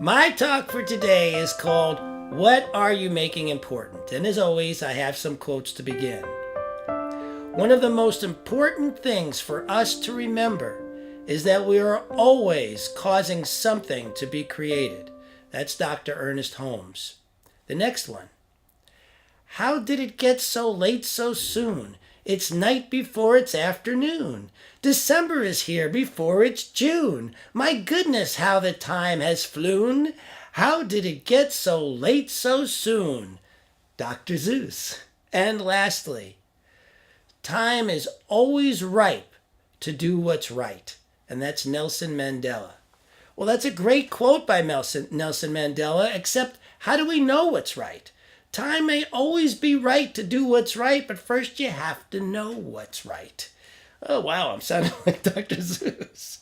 My talk for today is called What Are You Making Important? And as always, I have some quotes to begin. One of the most important things for us to remember is that we are always causing something to be created. That's Dr. Ernest Holmes. The next one. How did it get so late so soon? It's night before it's afternoon. December is here before it's June. My goodness, how the time has flown. How did it get so late so soon? Dr. Seuss. And lastly, time is always ripe to do what's right. And that's Nelson Mandela. Well, that's a great quote by Nelson Mandela, except how do we know what's right? Time may always be right to do what's right, but first you have to know what's right. Oh, wow, I'm sounding like Dr. Seuss.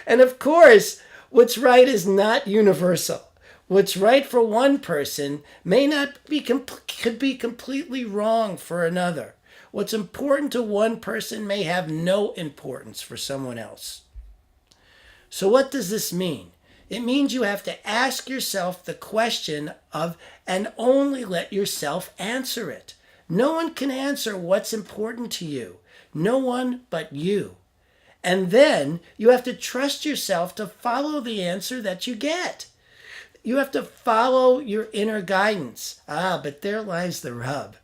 And of course, what's right is not universal. What's right for one person may not be could be completely wrong for another. What's important to one person may have no importance for someone else. So what does this mean? It means you have to ask yourself the question of, and only let yourself answer it. No one can answer what's important to you. No one but you. And then you have to trust yourself to follow the answer that you get. You have to follow your inner guidance. But there lies the rub.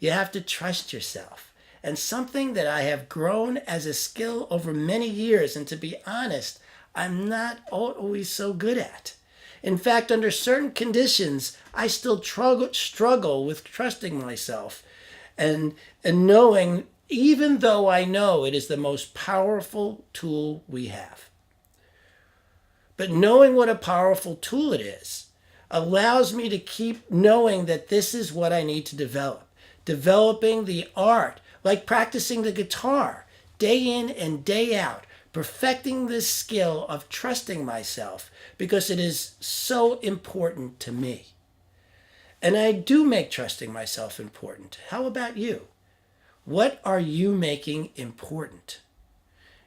You have to trust yourself. And something that I have grown as a skill over many years, and to be honest, I'm not always so good at. In fact, under certain conditions, I still struggle with trusting myself and knowing, even though I know it is the most powerful tool we have. But knowing what a powerful tool it is allows me to keep knowing that this is what I need to develop. Developing the art, like practicing the guitar, day in and day out. Perfecting this skill of trusting myself because it is so important to me. And I do make trusting myself important. How about you? What are you making important?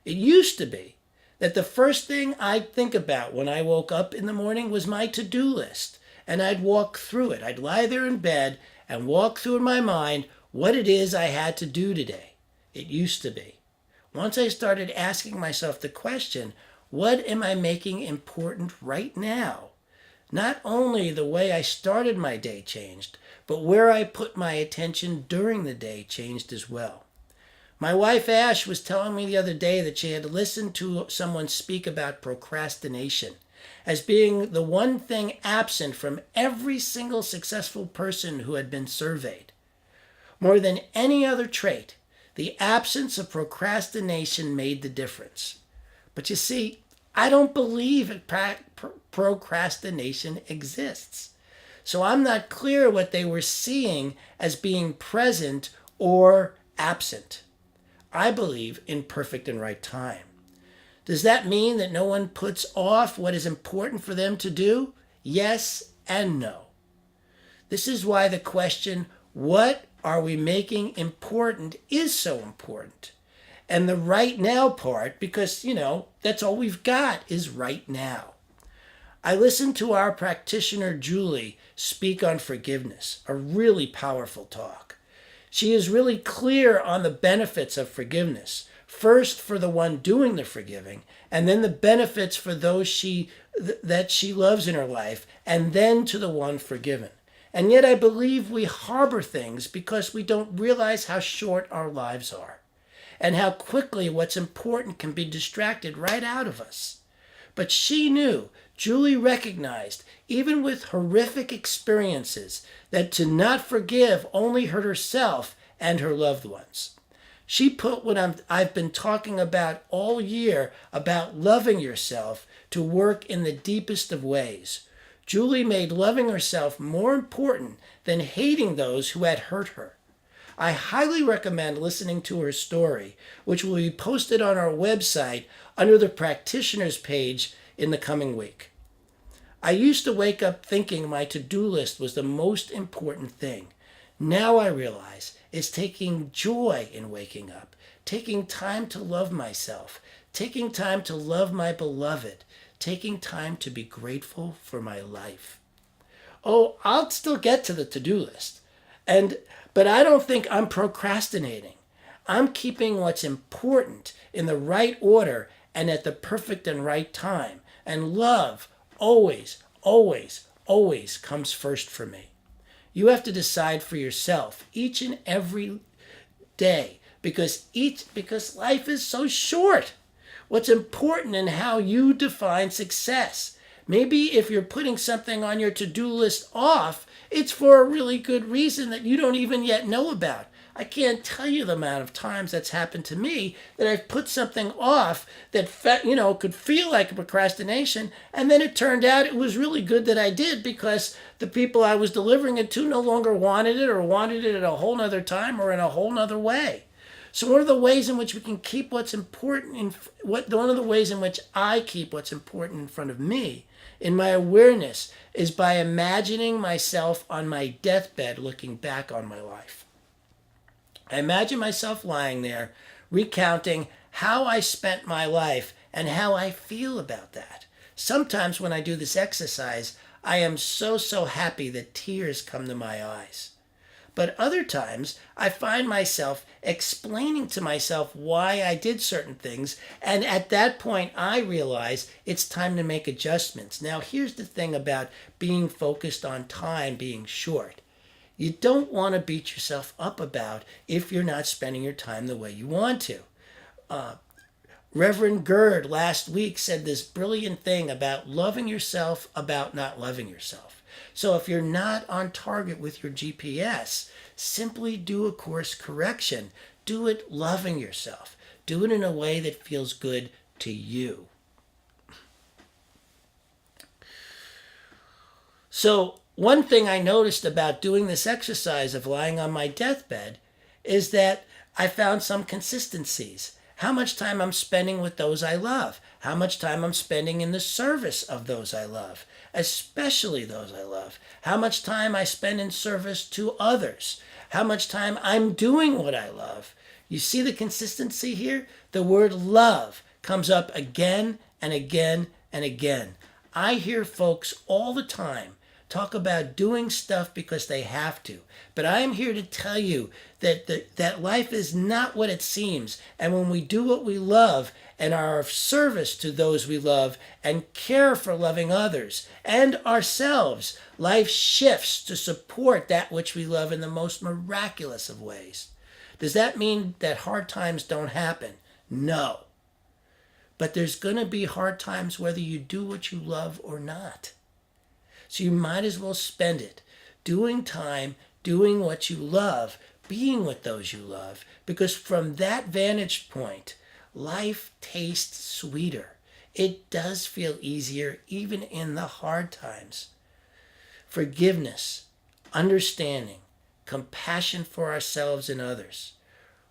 It used to be that the first thing I'd think about when I woke up in the morning was my to-do list. And I'd walk through it. I'd lie there in bed and walk through in my mind what it is I had to do today. It used to be. Once I started asking myself the question, what am I making important right now? Not only the way I started my day changed, but where I put my attention during the day changed as well. My wife Ash was telling me the other day that she had listened to someone speak about procrastination as being the one thing absent from every single successful person who had been surveyed. More than any other trait, the absence of procrastination made the difference. But you see, I don't believe procrastination exists. So I'm not clear what they were seeing as being present or absent. I believe in perfect and right time. Does that mean that no one puts off what is important for them to do? Yes and no. This is why the question, what are we making important, is so important. And the right now part, because, that's all we've got is right now. I listened to our practitioner, Julie, speak on forgiveness, a really powerful talk. She is really clear on the benefits of forgiveness, first for the one doing the forgiving, and then the benefits for those that she loves in her life, and then to the one forgiven. And yet I believe we harbor things because we don't realize how short our lives are and how quickly what's important can be distracted right out of us. But she knew, Julie recognized, even with horrific experiences, that to not forgive only hurt herself and her loved ones. She put what I've been talking about all year about loving yourself to work in the deepest of ways. Julie made loving herself more important than hating those who had hurt her. I highly recommend listening to her story, which will be posted on our website under the practitioners page in the coming week. I used to wake up thinking my to-do list was the most important thing. Now I realize it's taking joy in waking up, taking time to love myself, taking time to love my beloved, taking time to be grateful for my life. Oh, I'll still get to the to-do list. But I don't think I'm procrastinating. I'm keeping what's important in the right order and at the perfect and right time. And love always, always, always comes first for me. You have to decide for yourself each and every day because life is so short. What's important and how you define success. Maybe if you're putting something on your to-do list off, it's for a really good reason that you don't even yet know about. I can't tell you the amount of times that's happened to me that I've put something off that could feel like a procrastination, and then it turned out it was really good that I did because the people I was delivering it to no longer wanted it or wanted it at a whole nother time or in a whole nother way. So one of the ways in which we can keep what's important, one of the ways in which I keep what's important in front of me, in my awareness, is by imagining myself on my deathbed looking back on my life. I imagine myself lying there, recounting how I spent my life and how I feel about that. Sometimes when I do this exercise, I am so happy that tears come to my eyes. But other times, I find myself explaining to myself why I did certain things, and at that point, I realize it's time to make adjustments. Now, here's the thing about being focused on time being short. You don't want to beat yourself up about if you're not spending your time the way you want to. Reverend Gerd last week said this brilliant thing about loving yourself, about not loving yourself. So if you're not on target with your GPS, simply do a course correction. Do it loving yourself. Do it in a way that feels good to you. So one thing I noticed about doing this exercise of lying on my deathbed is that I found some consistencies. How much time I'm spending with those I love. How much time I'm spending in the service of those I love, especially those I love. How much time I spend in service to others. How much time I'm doing what I love. You see the consistency here? The word love comes up again and again and again. I hear folks all the time talk about doing stuff because they have to. But I am here to tell you that life is not what it seems. And when we do what we love and are of service to those we love and care for loving others and ourselves, life shifts to support that which we love in the most miraculous of ways. Does that mean that hard times don't happen? No. But there's going to be hard times whether you do what you love or not. So you might as well spend it doing time, doing what you love, being with those you love, because from that vantage point, life tastes sweeter. It does feel easier even in the hard times. Forgiveness, understanding, compassion for ourselves and others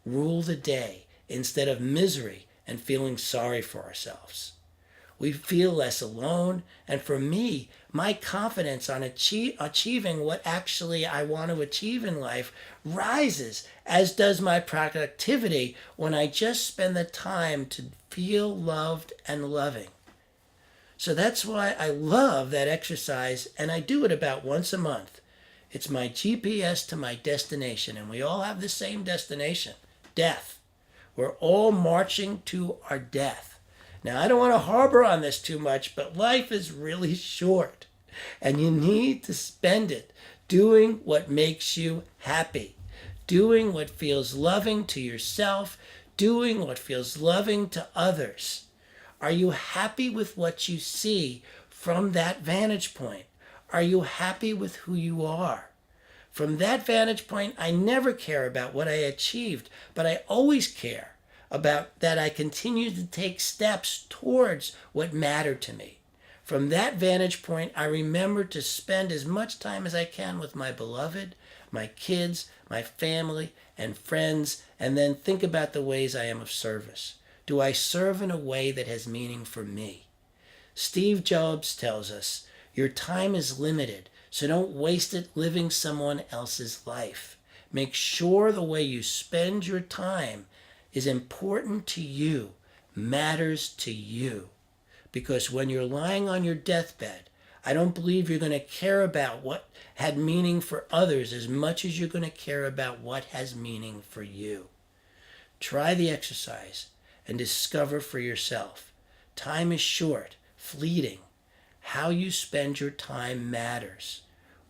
rule the day instead of misery and feeling sorry for ourselves. We feel less alone, and for me, my confidence on achieving what actually I want to achieve in life rises, as does my productivity when I just spend the time to feel loved and loving. So that's why I love that exercise, and I do it about once a month. It's my GPS to my destination, and we all have the same destination, death. We're all marching to our death. Now, I don't want to harbor on this too much, but life is really short, and you need to spend it doing what makes you happy, doing what feels loving to yourself, doing what feels loving to others. Are you happy with what you see from that vantage point? Are you happy with who you are? From that vantage point, I never care about what I achieved, but I always care about that I continue to take steps towards what mattered to me. From that vantage point, I remember to spend as much time as I can with my beloved, my kids, my family, and friends, and then think about the ways I am of service. Do I serve in a way that has meaning for me? Steve Jobs tells us, your time is limited, so don't waste it living someone else's life. Make sure the way you spend your time is important to you, matters to you. Because when you're lying on your deathbed, I don't believe you're going to care about what had meaning for others as much as you're going to care about what has meaning for you. Try the exercise and discover for yourself. Time is short, fleeting. How you spend your time matters.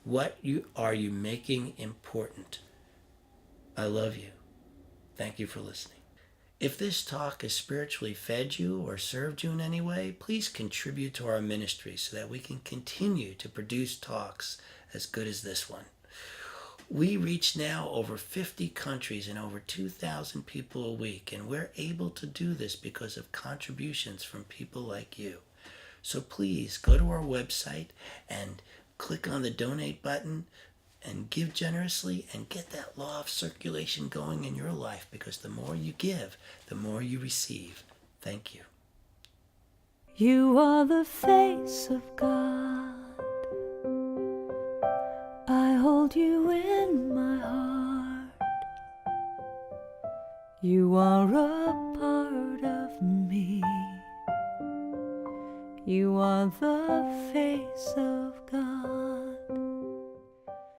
What are you making important? I love you. Thank you for listening. If this talk has spiritually fed you or served you in any way, please contribute to our ministry so that we can continue to produce talks as good as this one. We reach now over 50 countries and over 2,000 people a week, and we're able to do this because of contributions from people like you. So please go to our website and click on the donate button and give generously and get that law of circulation going in your life, because the more you give, the more you receive. Thank you. You are the face of God. I hold you in my heart. You are a part of me. You are the face of God.